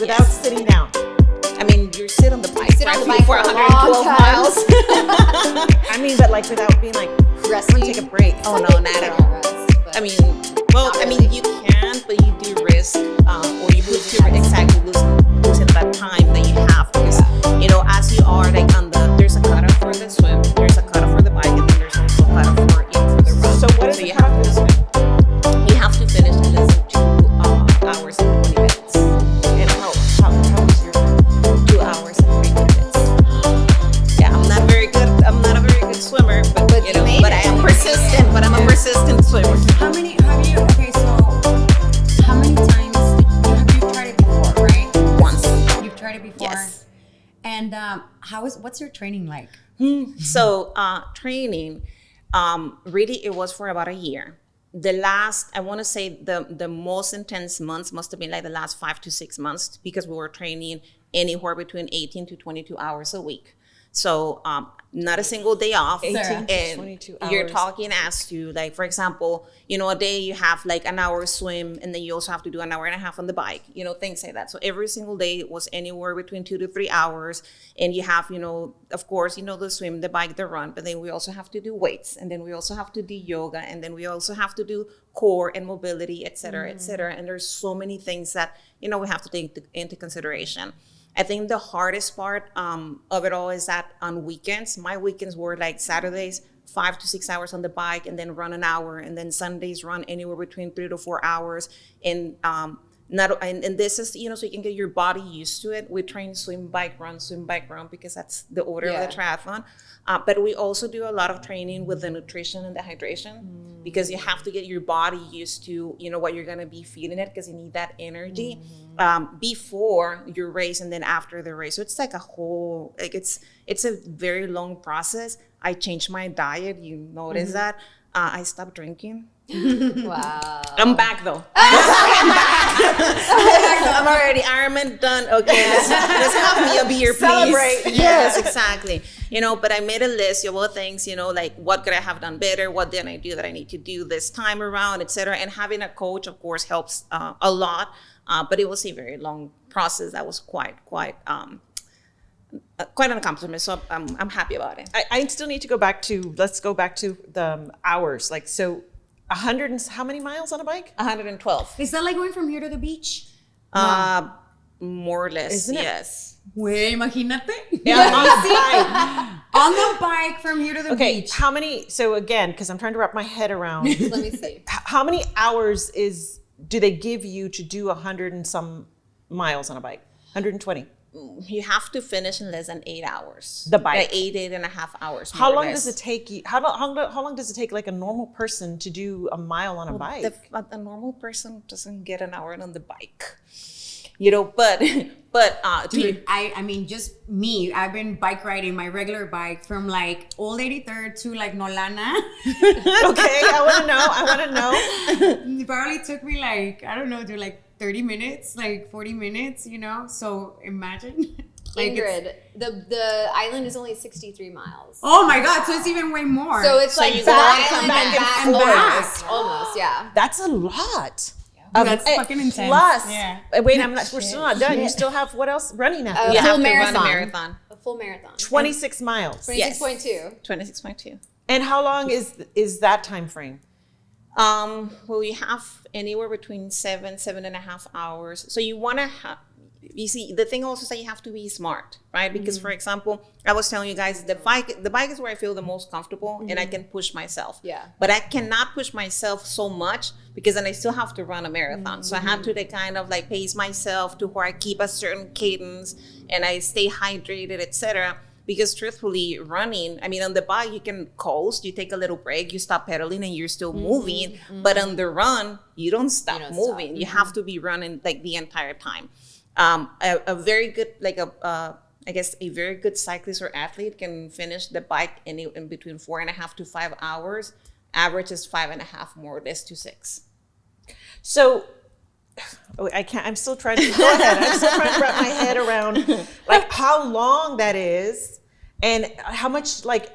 without sitting down. I mean, you sit on the bike, Sit on the bike for for a 112 long time. miles. I mean, but like without being like, Resting. take a break. Oh no, not at all. I mean, well, I mean, you can, but you do risk, or you losing that time that you have, because you know, as you are like there's a cutoff for the swim, there's a cutoff for the bike, and then there's also a cutoff for for the run. So what is the you have to cutoff? you have to finish in less than 2 hours and 20 minutes. And how was your 2 hours and 3 minutes. Yeah, I'm not a very good swimmer, but you know, made but it. I am persistent. But I'm a persistent swimmer. How many times have you tried it before, right? Once. You've tried it before? Yes. And what's your training like? So training, really, it was for about a year. The last, I want to say the most intense months must have been like the last 5 to 6 months, because we were training anywhere between 18 to 22 hours a week. So not a single day off. 18 to And 22 you're hours. talking as to, like, for example, you know, a day you have like an hour swim, and then you also have to do an hour and a half on the bike, you know, things like that. So every single day was anywhere between 2 to 3 hours. And you have, you know, of course, you know, the swim, the bike, the run, but then we also have to do weights, and then we also have to do yoga, and then we also have to do core and mobility, et cetera, et cetera. And there's so many things that, you know, we have to take into consideration. I think the hardest part of it all is that on weekends, my weekends were like Saturdays, 5 to 6 hours on the bike, and then run an hour, and then Sundays run anywhere between 3 to 4 hours. And and this is, you know, so you can get your body used to it. We train swim, bike, run, because that's the order of the triathlon. But we also do a lot of training with the nutrition and the hydration, because you have to get your body used to, you know, what you're going to be feeding it, because you need that energy before your race and then after the race. So it's like a whole, like it's a very long process. I changed my diet. You notice that. I stopped drinking. Wow. I'm back though. I'm already Ironman done. Okay, let's have me a beer, please. Celebrate. Yes, exactly. You know, but I made a list of all things, you know, like what could I have done better? What didn't I do that I need to do this time around, etc. And having a coach, of course, helps a lot. But it was a very long process. That was quite an accomplishment. So I'm happy about it. I still need to let's go back to the hours. Like, so 100 and how many miles on a bike? 112. Is that like going from here to the beach? More or less, Isn't it? yes. Güey, imagínate. Yeah, on the bike. On the bike from here to the Okay, beach. how many, so again, because I'm trying to wrap my head around, Let me see. how many hours do they give you to do 100 and some miles on a bike? 120. You have to finish in less than 8 hours. The bike. Like 8.5 hours. How more or long less. does it take you? How long does it take like a normal person to do a mile on a bike? A normal person doesn't get an hour on the bike, you know. But Dude, I mean, just me. I've been bike riding my regular bike from like Old 83rd to like Nolana. Okay, I want to know. It probably took me like, I don't know, dude, like 30 minutes, like 40 minutes, you know? So imagine. Like Ingrid, the island is only 63 miles. Oh my God, so it's even way more. So it's like you the gotta island come back and and back, forth. almost, yeah. That's a lot. That's fucking intense. Plus, Yeah. wait, we're still not done. You still have what else running after? A you that? have full to run a marathon. marathon. A full marathon. 26 miles. 26.2. 26.2. And how long is that time frame? Well, you have anywhere between 7.5 hours. So you want to have. You see, the thing also is that you have to be smart, right? Because, for example, I was telling you guys, the bike is where I feel the most comfortable, and I can push myself. Yeah. But I cannot push myself so much, because then I still have to run a marathon. So I have to kind of like pace myself to where I keep a certain cadence and I stay hydrated, etc. Because truthfully, running, I mean, on the bike, you can coast, you take a little break, you stop pedaling and you're still moving. But on the run, you don't stop moving. You have to be running like the entire time. A very good, like I guess a very good cyclist or athlete can finish the bike in between 4.5 to 5 hours. Average is 5.5, more or less, to 6. So I can't. I'm still trying to go ahead. I'm still trying to wrap my head around like how long that is, and how much like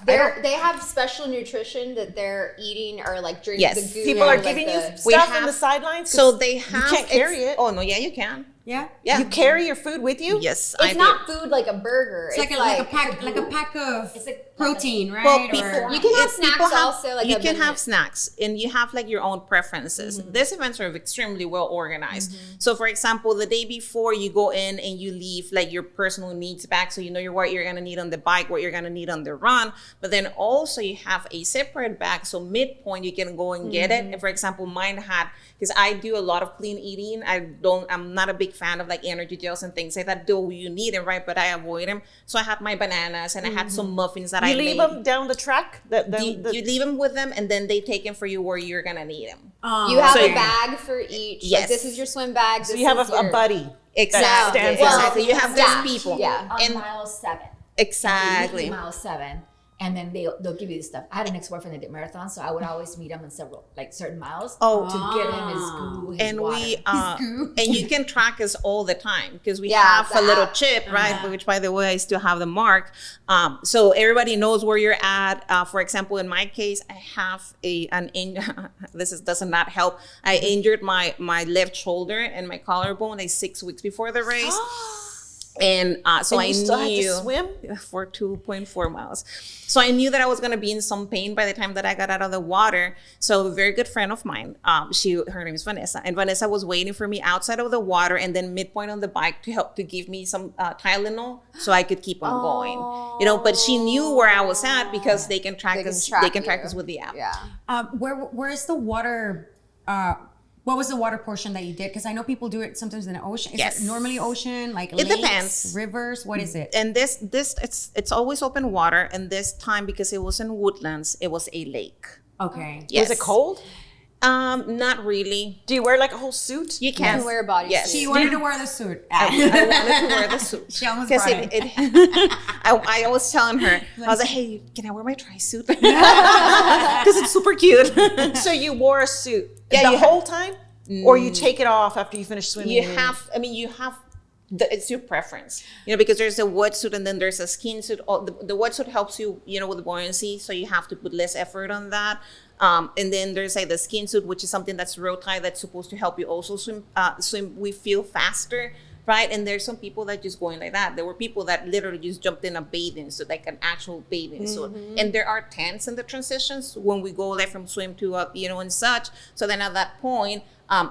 They have special nutrition that they're eating or like drinking. Yes. The goo People or, are like, giving you the- stuff on the sidelines. So 'Cause they have. You can't carry it. Oh no, yeah, you can. Yeah. Yeah, You carry your food with you. Yes, It's not food like a burger. It's like a pack of protein, right? Well, people, Or- You can have if snacks people have- also, like you a can have minute. snacks, and you have like your own preferences. These events are extremely well organized. So, for example, the day before you go in and you leave like your personal needs bag, so you know what you're gonna need on the bike, what you're gonna need on the run. But then also you have a separate bag, so midpoint you can go and get it. And for example, mine had, because I do a lot of clean eating. I'm not a big fan of like energy gels and things like that. Though you need them, right? But I avoid them. So I had my bananas and I had some muffins that I You leave made. them down the track. You leave them with them, and then they take them for you where you're gonna need them. You have So- a bag for each. Yes. Like, this is your swim bag. So This you have is a your- buddy. Exactly. stands Well, Exactly. You have yeah. these people. Yeah. On And mile 7. exactly. Mile 7. And then they'll give you this stuff. I had an ex-boyfriend that did marathons, so I would always meet him in certain miles Oh. to give him his goo, his And water. and you can track us all the time because we Yeah, have the a little app. chip, right? Which, by the way, I still have the mark. So everybody knows where you're at. For example, in my case, I have does not help. I injured my left shoulder and my collarbone like 6 weeks before the race. And so And I you still had to knew swim? for 2.4 miles. So I knew that I was going to be in some pain by the time that I got out of the water. So a very good friend of mine, her name is Vanessa, and Vanessa was waiting for me outside of the water and then midpoint on the bike to give me some Tylenol so I could keep on going. But she knew where I was at because they can track us. They can track you. us with the app. Yeah. Where is the water? What was the water portion that you did? Because I know people do it sometimes in the ocean. Is Yes. it normally ocean, like It lakes, depends. rivers? What is it? And this it's always open water, and this time because it was in woodlands, it was a lake. Okay. Yes. Was it cold? Not really. Do you wear like a whole suit? You You can can wear a bodysuit. Yes. She wanted to wear the suit. I wanted to wear the suit. She almost Because brought I was telling her, I was like, hey, can I wear my tri-suit? Because it's super cute. So you wore a suit Yeah, the you whole time? Or you take it off after you finish swimming? you have it's your preference, because there's a wetsuit and then there's a skin suit. The wetsuit helps you, with buoyancy, so you have to put less effort on that. And then there's like the skin suit, which is something that's real tight that's supposed to help you also swim. We feel faster, right? And there's some people that just going like that. There were people that literally just jumped in a bathing suit, like an actual bathing suit. And there are tents in the transitions when we go like from swim to and such. So then at that point,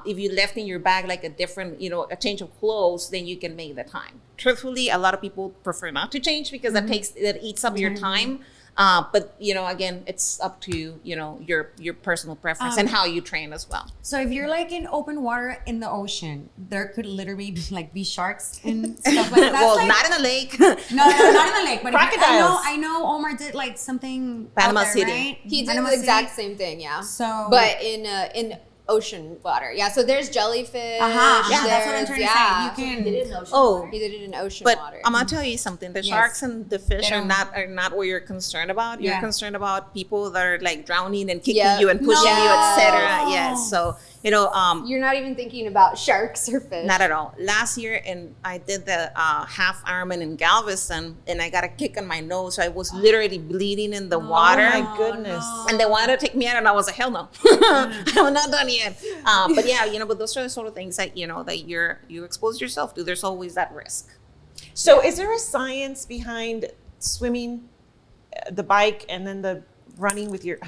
if you left in your bag like a different, a change of clothes, then you can make the time. Truthfully, a lot of people prefer not to change because that eats up your time. But again, it's up to your personal preference and how you train as well. So if you're like in open water in the ocean, there could literally be sharks and stuff like that. Well, Like- not in the lake. no, not in the lake, but if you- Crocodiles. I know Omar did like something Panama out there, City. right? He did Panama the exact City. same thing, yeah. So- but in ocean water, yeah. So there's jellyfish. Uh-huh. Yeah, that's what I'm there's- trying yeah. to say. You They can. did an ocean Oh. water. He did it in ocean But water. I'm gonna tell you something. The Yes. sharks and the fish They are don't- not what you're concerned about. You're Yeah. concerned about people that are like drowning and kicking Yeah. you and pushing you, No. etc. Yes. So You're not even thinking about sharks or fish. not at all. Last year, and I did the half Ironman in Galveston, and I got a kick on my nose. So I was literally bleeding in the water. Oh my goodness. And they wanted to take me out, and I was like, hell no, I'm not done yet. But yeah, but those are the sort of things that that you expose yourself to. There's always that risk. So is there a science behind swimming, the bike, and then the running with your...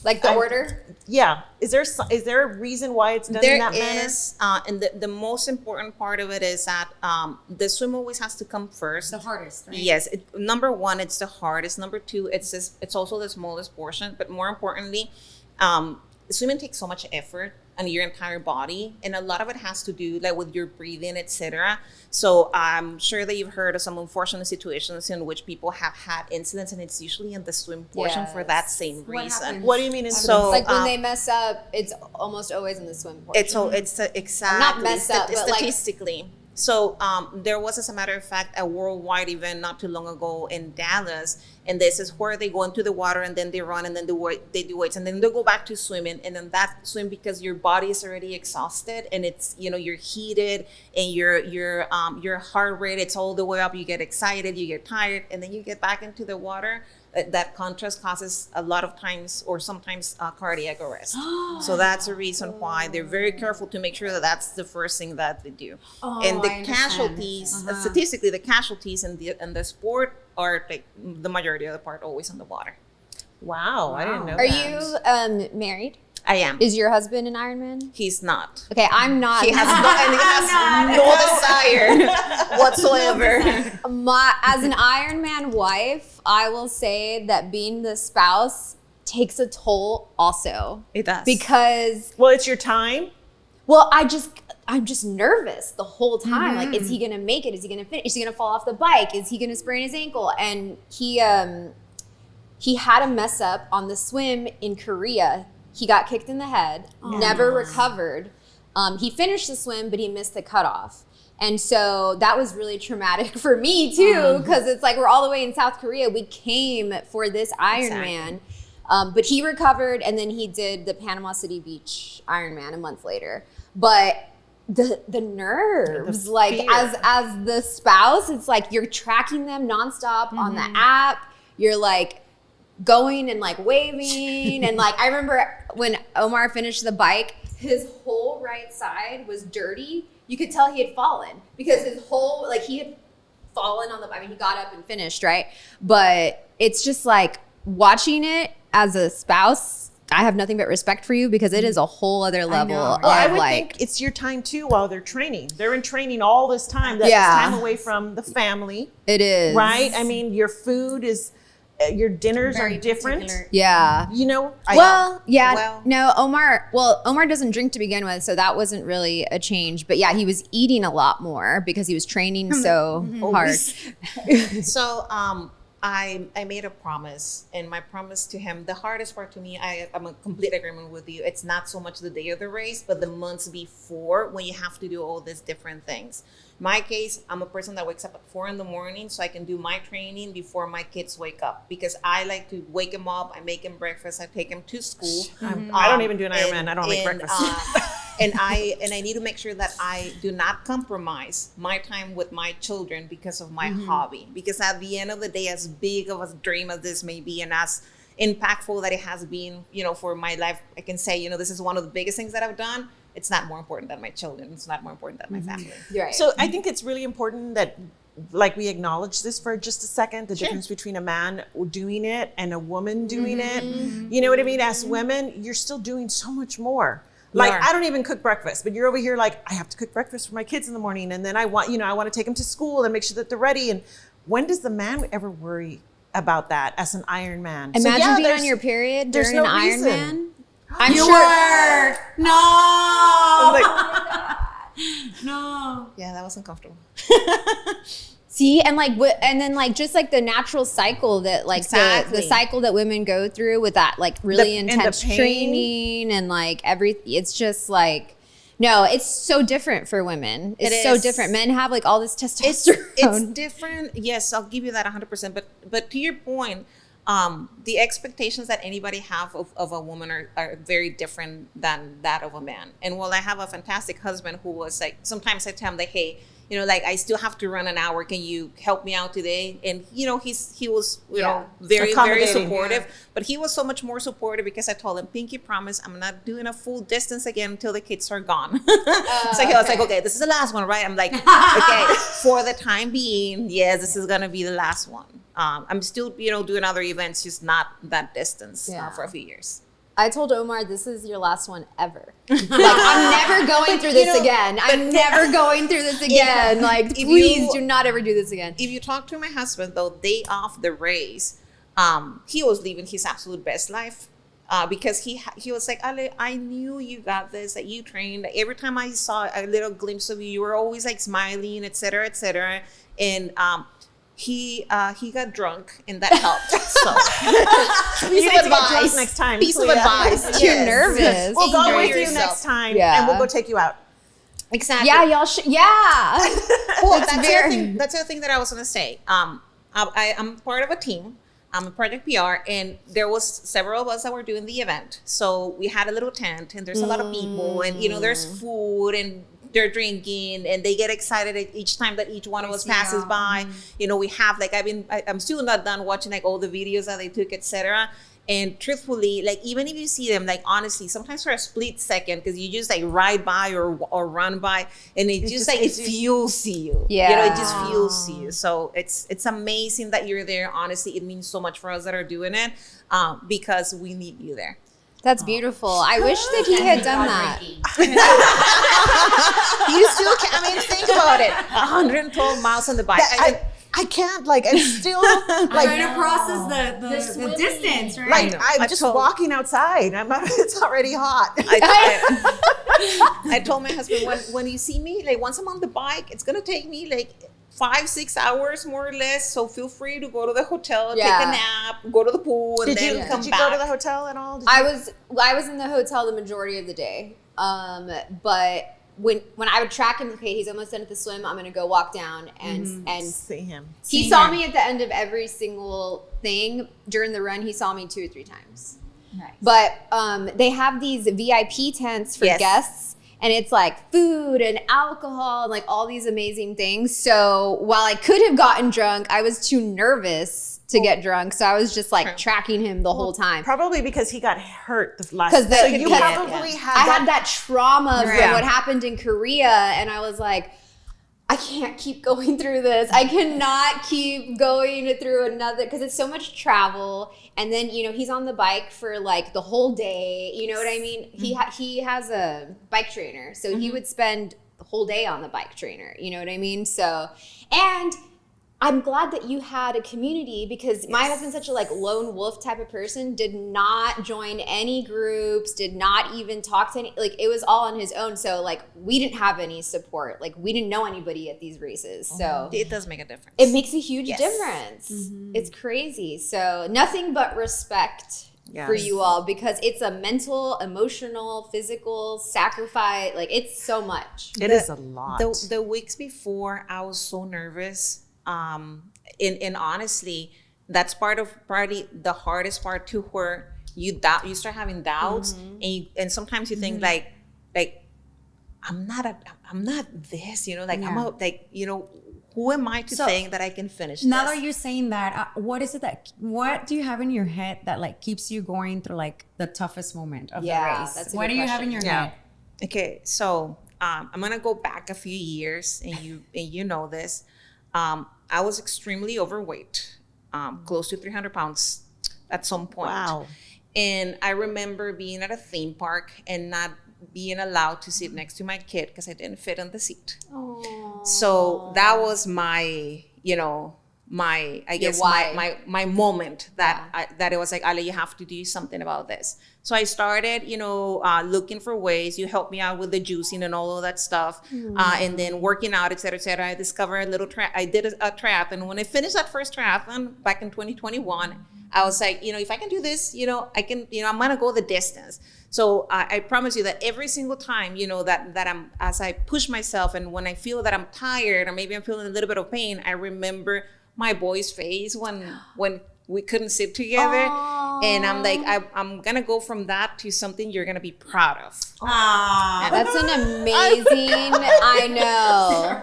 Like the order. Yeah. Is there a reason why it's done in that manner? And the most important part of it is that the swim always has to come first. The hardest, right? Yes, number one, it's the hardest. Number two, it's also the smallest portion. But more importantly, swimming takes so much effort on your entire body, and a lot of it has to do like with your breathing, etc. So I'm sure that you've heard of some unfortunate situations in which people have had incidents, and it's usually in the swim portion for that same What reason. happened? What do you mean in So Like when they mess up, it's almost always in the swim portion. It's exactly Not mess up, but, like- statistically. So there was, as a matter of fact, a worldwide event not too long ago in Dallas, and this is where they go into the water and then they run and then they do weights and then they go back to swimming, and then that swim, because your body is already exhausted and it's you're heated and your heart rate, it's all the way up. You get excited, you get tired, and then you get back into the water. that contrast causes a lot of times or sometimes cardiac arrest. So that's a reason why they're very careful to make sure that that's the first thing that they do. And the I understand. casualties, statistically, the casualties in the sport are like the majority of the part always on the water. Wow, I didn't know Are that. you married? I am. Is your husband an Ironman? He's not. Okay, I'm not. He has no desire whatsoever. As an Ironman wife, I will say that being the spouse takes a toll also. It does. Because, Well, it's your time. well, I'm just nervous the whole time. Like, is he gonna make it? Is he gonna finish? Is he gonna fall off the bike? Is he gonna sprain his ankle? And he had a mess up on the swim in Korea. He got kicked in the head, never recovered. He finished the swim, but he missed the cutoff. And so that was really traumatic for me too, because it's like we're all the way in South Korea. We came for this Ironman. But he recovered, and then he did the Panama City Beach Ironman a month later. But the nerves, like fear. as the spouse, it's like you're tracking them nonstop on the app. You're like going and like waving, and like I remember when Omar finished the bike, his whole right side was dirty. You could tell he had fallen because his whole, like, he had fallen on the, I mean, he got up and finished, right? But it's just like watching it as a spouse, I have nothing but respect for you because it is a whole other level know, of Well, I would like, think it's your time too while they're training. They're in training all this time. That's Yeah. time away from the family, it is. right? I mean, your food is, your dinners Very are different. particular. Yeah. You know, Well, yeah, Well- no, Omar doesn't drink to begin with, so that wasn't really a change. But yeah, he was eating a lot more because he was training so hard. So I made a promise, and my promise to him, the hardest part to me, I'm in complete agreement with you. It's not so much the day of the race, but the months before when you have to do all these different things. My case, I'm a person that wakes up at 4 a.m. so I can do my training before my kids wake up, because I like to wake them up. I make them breakfast. I take them to school. I don't even do an Ironman. I don't make breakfast. And I need to make sure that I do not compromise my time with my children because of my hobby. Because at the end of the day, as big of a dream as this may be, and as impactful that it has been, for my life, I can say, this is one of the biggest things that I've done. It's not more important than my children. It's not more important than my family. You're right. So I think it's really important that, like, we acknowledge this for just a second, the difference between a man doing it and a woman doing it. You know what I mean? As women, you're still doing so much more. Like, I don't even cook breakfast, but you're over here like, I have to cook breakfast for my kids in the morning. And then I want to take them to school and make sure that they're ready. And when does the man ever worry about that as an Ironman? So, Imagine yeah, being there's- on your period there's during no an reason. Ironman. I'm You sure. were. No. I'm like, No. Yeah, that was uncomfortable. See, and like, and then like, just like the natural cycle that like the Exactly. cycle that women go through with that like really and the intense pain. training and like it's just like, no, it's so different for women. It's It so is. different. Men have like all this It's testosterone. different. Yes, I'll give you that 100%. But to your point, the expectations that anybody have of a woman are very different than that of a man. And while I have a fantastic husband who was like, sometimes I tell him like, hey, like I still have to run an hour. Can you help me out today? And he was very, very Accommodating. supportive. But he was so much more supportive because I told him, Pinky, promise, I'm not doing a full distance again until the kids are gone. So he was like, okay, this is the last one, right? I'm like, okay, for the time being, yes, this is gonna be the last one. I'm still, doing other events, just not that distance for a few years. I told Omar, this is your last one ever. Like, I'm never going through this again. I'm never going through this again. Like, please do not ever do this again. If you talk to my husband, though, day off the race, he was living his absolute best life. Because he was like, Ale, I knew you got this, that you trained. Every time I saw a little glimpse of you, you were always like smiling, et cetera, et cetera. And he got drunk, and that helped. So you need to get drunk next time. Piece of Leah. advice. Too Yes. nervous. We'll go Enjoy with you yourself. next time, Yeah. and we'll go take you out. Exactly. Yeah, y'all should. Yeah. Well, It's that's very- the thing. That's the thing that I was gonna say. I'm part of a team. I'm a project PR, and there was several of us that were doing the event. So we had a little tent, and there's a lot of people, and there's food and they're drinking and they get excited each time that each one of us passes by. You know, we have like, I'm still not done watching like all the videos that they took, etc. And truthfully, like even if you see them, like honestly, sometimes for a split second, because you just like ride by or run by, and it just like it fuels you. Yeah. You know, it just fuels you. So it's amazing that you're there. Honestly, it means so much for us that are doing it, because we need you there. That's beautiful. I wish that he had done that. You still can. I mean, think about it. 112 miles on the bike. I can't, like, I'm still like trying to process the distance, right? like I'm just walking outside. It's already hot. I told my husband, when you see me, like once I'm on the bike, it's gonna take me like 5-6 hours more or less. So feel free to go to the hotel, take a nap, go to the pool, and then come back. Did you go to the hotel at all? I was in the hotel the majority of the day. But when I would track him, okay, he's almost done at the swim, I'm gonna go walk down and see him. He saw me at the end of every single thing. During the run, he saw me 2 or 3 times. Nice. But they have these VIP tents for guests, and it's like food and alcohol and like all these amazing things. So while I could have gotten drunk, I was too nervous to get drunk. So I was just like tracking him the whole time. Probably because he got hurt the last time. So you probably had that trauma from what happened in Korea, and I was like, I can't keep going through this. I cannot keep going through another, because it's so much travel. And then, you know, he's on the bike for like the whole day. You know what I mean? He has a bike trainer. So he would spend the whole day on the bike trainer. You know what I mean? So, and I'm glad that you had a community, because my husband's such a like lone wolf type of person, did not join any groups, did not even talk to any, like it was all on his own. So like we didn't have any support. Like we didn't know anybody at these races. So it does make a difference. It makes a huge difference. It's crazy. So nothing but respect for you all, because it's a mental, emotional, physical sacrifice. Like it's so much. It is a lot. The weeks before, I was so nervous. And honestly, that's probably the hardest part too, where you start having doubts, and sometimes you think like I'm not this, you know, like who am I to think that I can finish now this? that you're saying that, what do you have in your head that like keeps you going through like the toughest moment of the race? What do you have in your head? Okay, so I'm gonna go back a few years, and you know this. I was extremely overweight, close to 300 pounds at some point. Wow. And I remember being at a theme park and not being allowed to sit next to my kid because I didn't fit on the seat. Aww. So that was my, I guess my moment that it was like, Ale, you have to do something about this. So I started, looking for ways. You helped me out with the juicing and all of that stuff, and then working out, et cetera, et cetera. I discovered I did a triathlon. When I finished that first triathlon back in 2021, I was like, if I can do this, I can, I'm gonna go the distance. So I promise you that every single time, that I'm, as I push myself, and when I feel that I'm tired or maybe I'm feeling a little bit of pain, I remember my boy's face when we couldn't sit together. Aww. And I'm like, I'm gonna go from that to something you're gonna be proud of. That's an amazing, I know.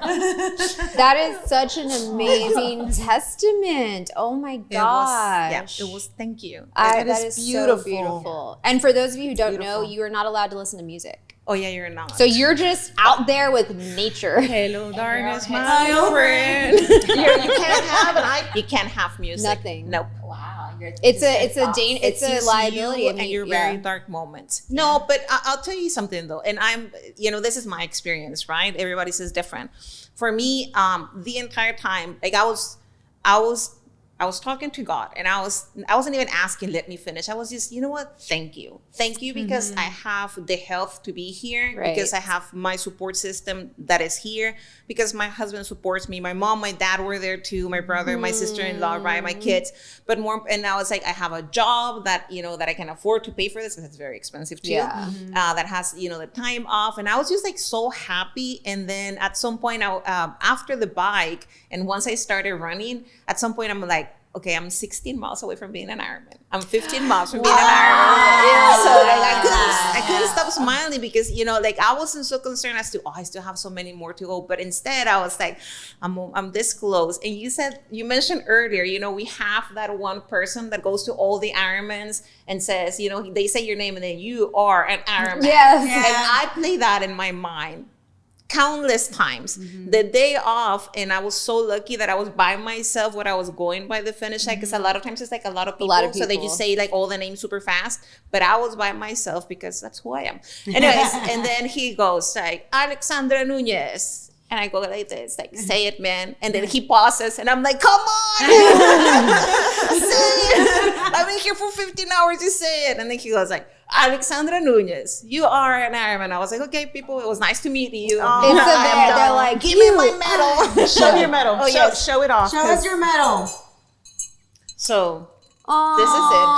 That is such an amazing testament. Oh my gosh. It was, thank you. That is beautiful. So beautiful. And for those of you who don't know, you are not allowed to listen to music. Oh yeah, you're not. So you're just out there with nature. Hello, darkness, my friend. You can't have music. Nothing. Nope. Wow. It's a liability. And your very dark moments. Yeah. No, but I'll tell you something though. And I'm, this is my experience, right? Everybody says different. For me, the entire time, like I was talking to God, and I wasn't even asking, let me finish. I was just, you know what? Thank you because I have the health to be here, because I have my support system that is here, because my husband supports me. My mom, my dad were there too, my brother, my sister-in-law, right? My kids, but more, and I was like, I have a job that, that I can afford to pay for this, because it's very expensive too. Yeah. That has, the time off. And I was just like so happy. And then at some point, after the bike, and once I started running, at some point I'm like, okay, I'm 16 miles away from being an Ironman. I'm 15 miles from being an Ironman. Yeah, so I couldn't stop stop smiling because, like I wasn't so concerned as to, I still have so many more to go. But instead I was like, I'm this close. And you mentioned earlier, we have that one person that goes to all the Ironmans and says, they say your name and then you are an Ironman. Yes. And I play that in my mind countless times. The day off, and I was so lucky that I was by myself when I was going by the finish line, because a lot of times it's like a lot of people, so they just say like all the names super fast, but I was by myself because that's who I am. Anyways, and then he goes like, Alexandra Núñez. And I go like this, like, say it, man. And then he pauses, and I'm like, come on! Say it! I've been here for 15 hours, you say it. And then he goes like, Alexandra Núñez, you are an Ironman. I was like, okay, people, it was nice to meet you. They're like, give me my medal. Show your medal. Show it off. Show us your medal. So, this is it.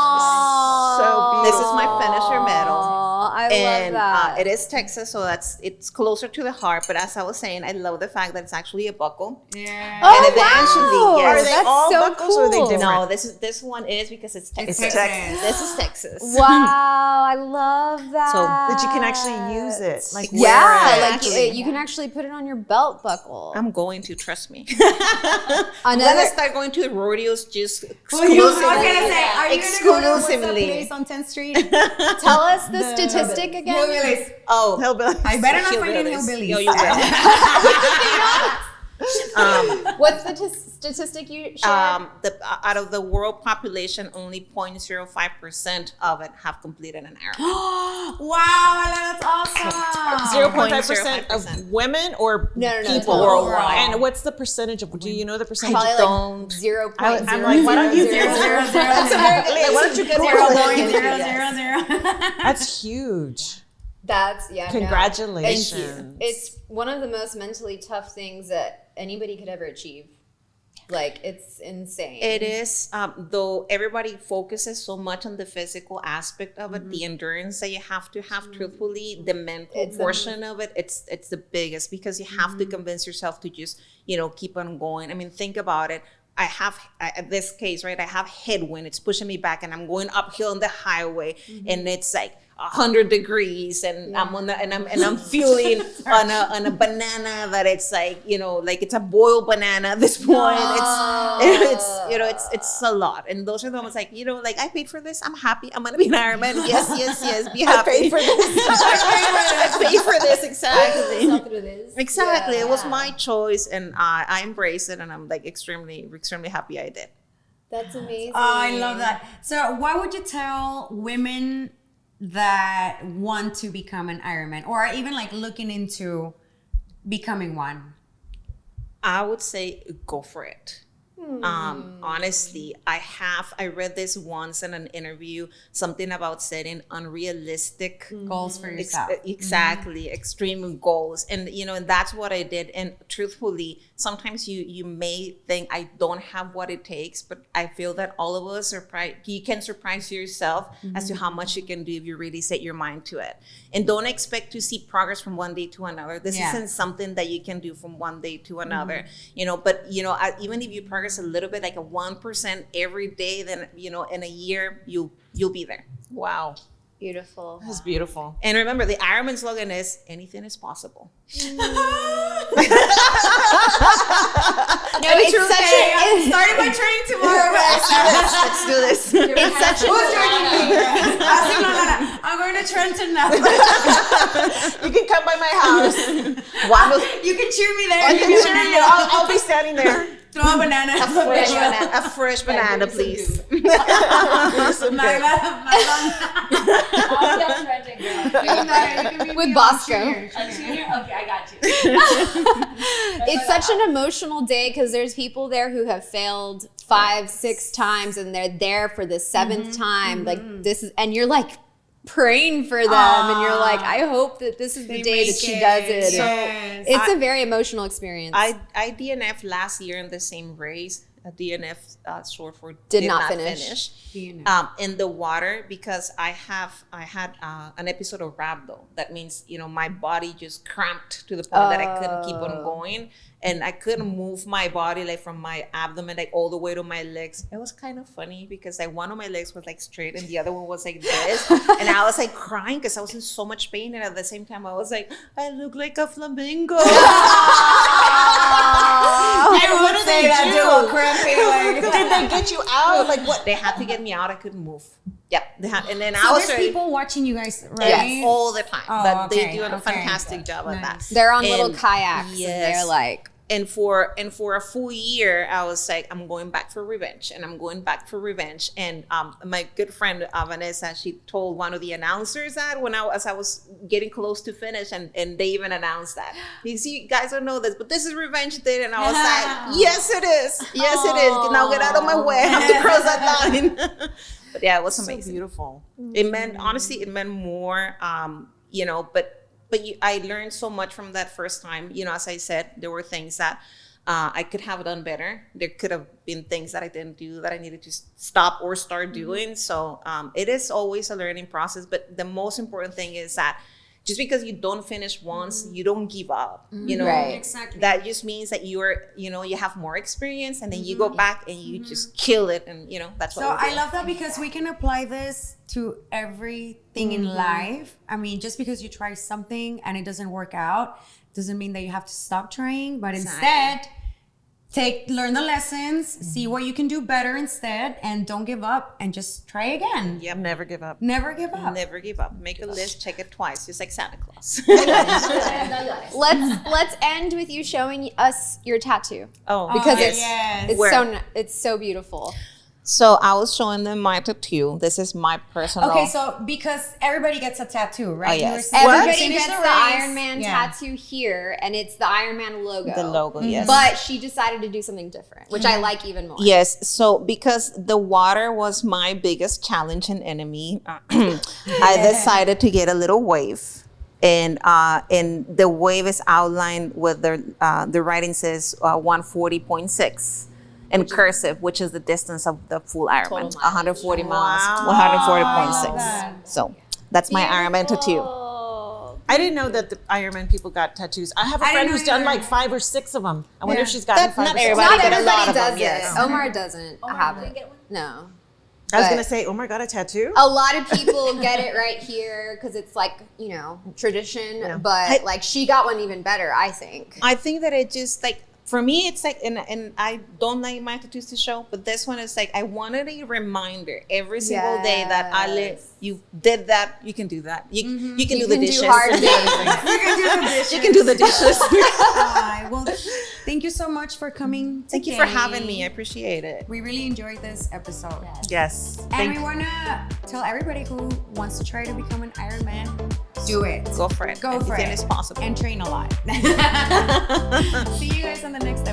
So This is my finisher medal. I And love that. it is Texas, so it's closer to the heart. But as I was saying, I love the fact that it's actually a buckle. Yeah. Oh, and eventually, wow. yes. Are they That's all so buckles or are they cool. different? No, this one is because it's Texas. It's Texas. This is Texas. Wow, I love that. That you can actually use it. Like yeah, wear it. like Exactly. you can actually put it on your belt buckle. I'm going to, trust me. I'm Another gonna start going to the rodeos just Well, I was exclusively. gonna say, are you gonna go to what's that Exclusively. place on 10th Street? tell us the statistic again. Hillbillies. Oh, Hillbilly. I better not find any Hillbillies. hillbillies. No, you better. What's the statistic you shared? Out of the world population, only 0.05% of it have completed an Ironman. Wow, that's awesome. 0.5% 0.05%. of women or No, people total. Worldwide. And what's the percentage of? Do you know the percentage? Probably don't- like 0.0. I'm like, why don't you zero, do zero, zero, zero, That's a zero. very, Leah, why don't you Google it? 0.000. That's huge. That's no. Congratulations. It's one of the most mentally tough things that anybody could ever achieve. Like, it's insane. It is, though everybody focuses so much on the physical aspect of it, the endurance that you have to have, truthfully, the mental portion of it, it's the biggest, because you have to convince yourself to just, keep on going. I mean, think about it. In this case, right, I have headwind, it's pushing me back, and I'm going uphill on the highway, and it's like 100 degrees, and I'm feeling on a banana that it's like, like it's a boiled banana at this point. It's a lot. And those are the ones like, like, I paid for this, I'm happy, I'm gonna be an Ironman. Yes, be happy. I paid for this. I paid for this, exactly. Something it is. Exactly. It was my choice, and I embrace it, and I'm like extremely, extremely happy I did. That's amazing. Oh, I love that. So, what would you tell women that want to become an Ironman, or are even like looking into becoming one? I would say go for it. Honestly, I read this once in an interview, something about setting unrealistic Goals for yourself. Exactly, extreme goals. And and that's what I did. And truthfully, sometimes you may think I don't have what it takes, but I feel that all of us you can surprise yourself as to how much you can do if you really set your mind to it. And don't expect to see progress from one day to another. This isn't something that you can do from one day to another. But even if you progress a little bit, like a 1% every day, then in a year you'll be there. Wow. Beautiful. That's beautiful. And remember, the Ironman slogan is anything is possible. It's such I'm starting my training tomorrow. Let's do this. It's such Who's joining me? I'm going to Trenton now. You can come by my house. You can cheer me there. I can cheer you. I'll be standing there. Throw a banana. A fresh banana, please. with Bosco. Okay, I got you. It's such an emotional day because there's people there who have failed 5-6 times and they're there for the 7th time. Like this is, and you're like praying for them, and you're like, I hope that this is the day that she does it. Yes. It's a very emotional experience. I DNF last year in the same race, DNF, short for Did not finish. in the water, because I had an episode of rhabdo. That means, my body just cramped to the point that I couldn't keep on going, and I couldn't move my body like from my abdomen like all the way to my legs. It was kind of funny because like one of my legs was like straight and the other one was like this, and I was like crying because I was in so much pain, and at the same time I was like, I look like a flamingo. I would say that too. Crampy. Did they get you out? Like what? They had to get me out. I couldn't move. Yep. And then So I was there's ready. people watching you guys, right? Yes, all the time. Oh, But they okay, do a okay. fantastic job at that. Nice. They're on little And kayaks, and yes. they're like, And for a full year, I was like, I'm going back for revenge, and I'm going back for revenge. And my good friend Vanessa, she told one of the announcers that as I was getting close to finish, and they even announced that. You guys don't know this, but this is revenge day. And I was like, yes, it is. Yes, it is. Now get out of my way. I have to cross that line. But yeah, it was amazing. So beautiful. It meant, honestly, it meant more, but I learned so much from that first time. As I said, there were things that I could have done better. There could have been things that I didn't do that I needed to stop or start doing. So it is always a learning process. But the most important thing is that just because you don't finish once, you don't give up. Right. Exactly. That just means that you have more experience, and then you go back and you just kill it, and that's what. So we're I doing. love that because we can apply this to everything in life. I mean, just because you try something and it doesn't work out doesn't mean that you have to stop trying, but instead learn the lessons, see what you can do better instead, and don't give up and just try again. Yep. Never give up. Never give up. Never give up. Make a list, check it twice, just like Santa Claus. let's end with you showing us your tattoo Oh, because yes. it's so beautiful. So I was showing them my tattoo. This is my personal. Okay, so because everybody gets a tattoo, right? Oh, yes. You were saying Everybody finish gets the race. Ironman Yeah. tattoo here, and it's the Ironman logo. The logo, yes. But she decided to do something different, which I like even more. Yes, so because the water was my biggest challenge and enemy, I decided to get a little wave, and the wave is outlined with the writing says 140.6 in cursive, which is the distance of the full Ironman, 140 miles, Wow. 140.6. So that's my Ironman tattoo. I didn't know that the Ironman people got tattoos. I have a I friend didn't who's know done either. like 5 or 6 of them. I wonder if Yeah. she's gotten That- 5 not or 6. everybody, Not but a everybody lot of does them, it. yes. Omar doesn't have didn't it. get one? No. I was But gonna say, Omar got a tattoo. a lot of people get it right here because it's like, tradition. Yeah. But like she got one even better, I think. I think that it just like, for me, it's like, and I don't like my tattoos to show, but this one is like, I wanted a reminder every single day that Ale, you did that, you can do that. You can do You the can dishes. do hard things. You can do the dishes. Well, thank you so much for coming. Thank you for having me. I appreciate it. We really enjoyed this episode. Yes. And we want to tell everybody who wants to try to become an Ironman, do it. Go for it. Go for Anything it. is possible. And train a lot. See you guys on the next episode.